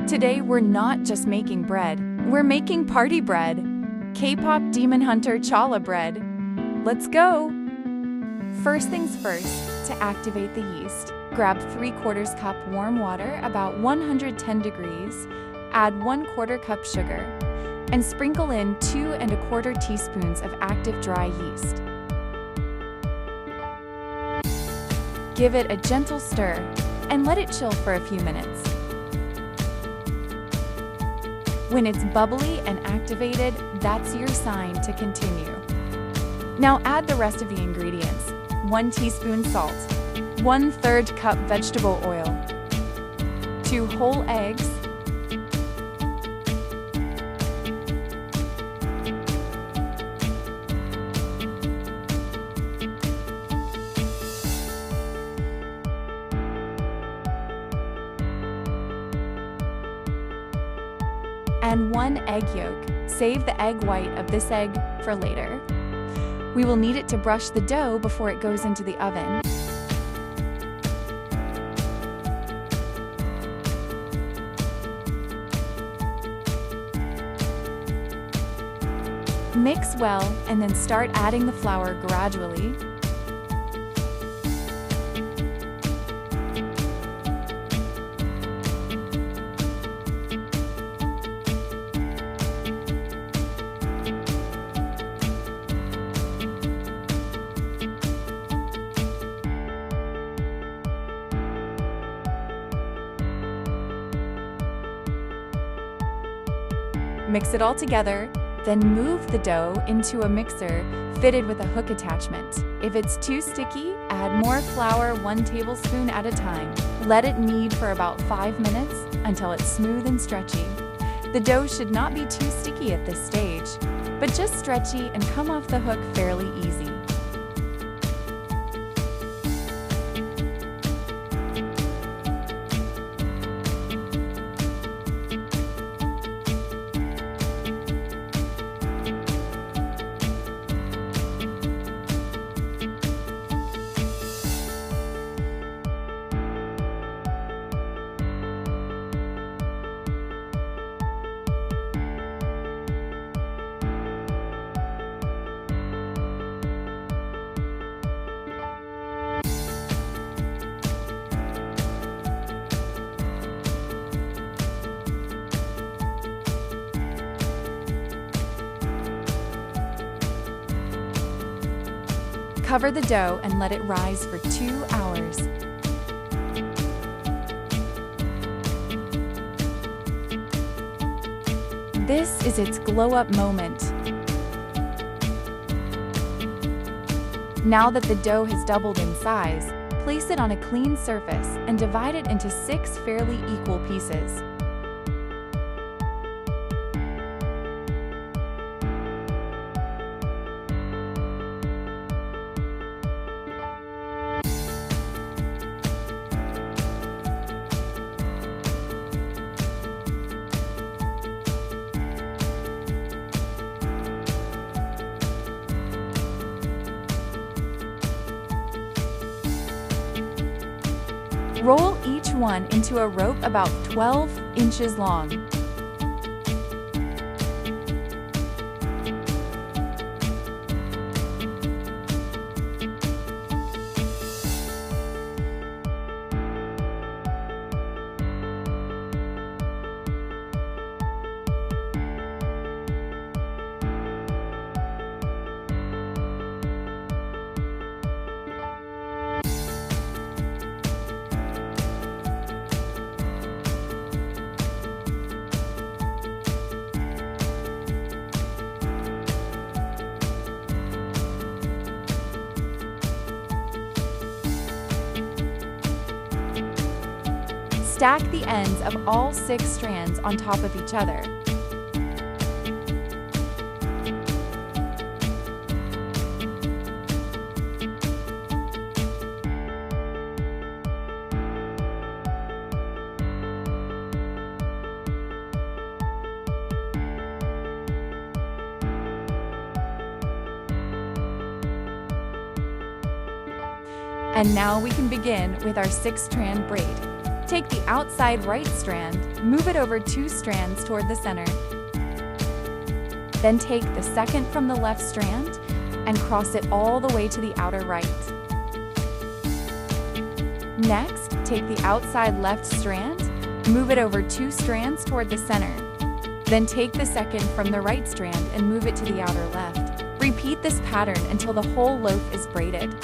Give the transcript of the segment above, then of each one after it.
Today we're not just making bread, we're making party bread. Kpop Demon Hunter Challah bread. Let's go! First things first, to activate the yeast, grab 3/4 cup warm water about 110 degrees, add 1/4 cup sugar, and sprinkle in 2 1/4 teaspoons of active dry yeast. Give it a gentle stir and let it chill for a few minutes. When it's bubbly and activated, that's your sign to continue. Now add the rest of the ingredients. 1 teaspoon salt, 1/3 cup vegetable oil, 2 whole eggs, and 1 egg yolk. Save the egg white of this egg for later. We will need it to brush the dough before it goes into the oven. Mix well and then start adding the flour gradually. Mix it all together, then move the dough into a mixer fitted with a hook attachment. If it's too sticky, add more flour 1 tablespoon at a time. Let it knead for about 5 minutes until it's smooth and stretchy. The dough should not be too sticky at this stage, but just stretchy and come off the hook fairly easy. Cover the dough and let it rise for 2 hours. This is its glow-up moment. Now that the dough has doubled in size, place it on a clean surface and divide it into 6 fairly equal pieces. Roll each one into a rope about 12 inches long. Stack the ends of all 6 strands on top of each other. And now we can begin with our 6-strand braid. Take the outside right strand, move it over 2 strands toward the center. Then take the second from the left strand and cross it all the way to the outer right. Next, take the outside left strand, move it over 2 strands toward the center. Then take the second from the right strand and move it to the outer left. Repeat this pattern until the whole loaf is braided.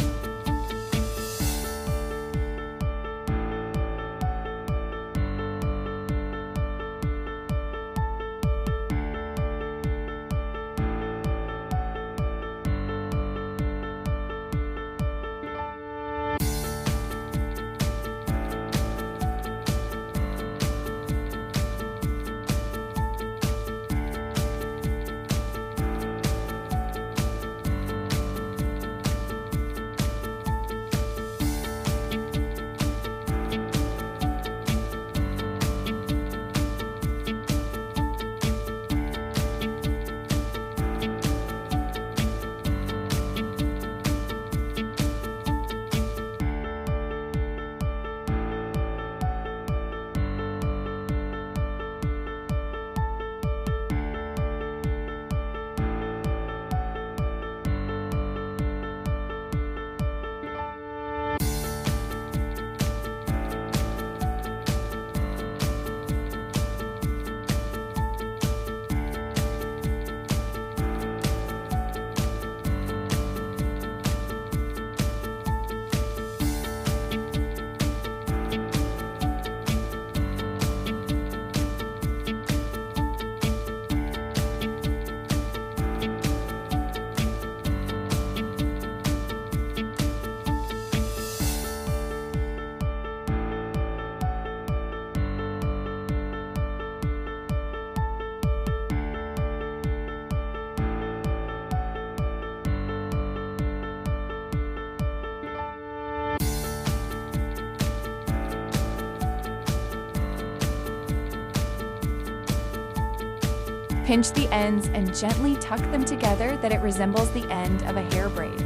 Pinch the ends and gently tuck them together that it resembles the end of a hair braid.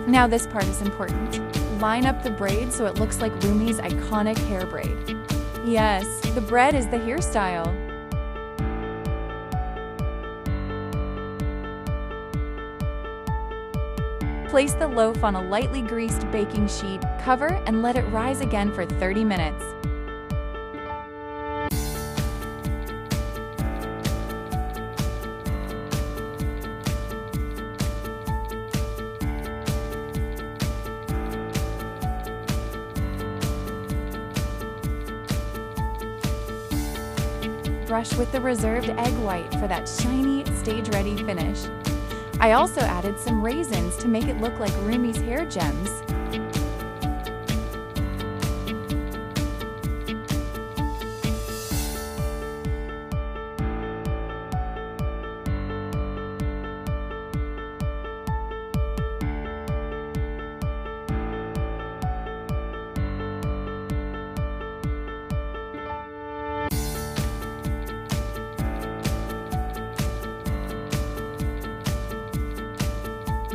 Now this part is important. Line up the braid so it looks like Rumi's iconic hair braid. Yes, the braid is the hairstyle. Place the loaf on a lightly greased baking sheet, cover, and let it rise again for 30 minutes. Brush with the reserved egg white for that shiny, stage-ready finish. I also added some raisins to make it look like Rumi's hair gems.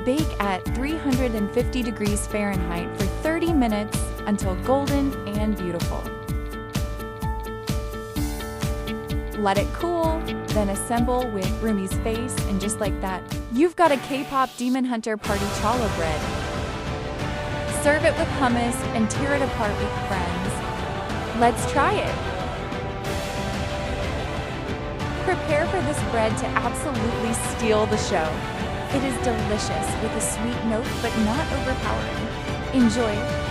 Bake at 350 degrees Fahrenheit for 30 minutes until golden and beautiful. Let it cool, then assemble with Rumi's face, and just like that, you've got a Kpop Demon Hunter Party Challah bread. Serve it with hummus and tear it apart with friends. Let's try it! Prepare for this bread to absolutely steal the show. It is delicious with a sweet note but not overpowering. Enjoy!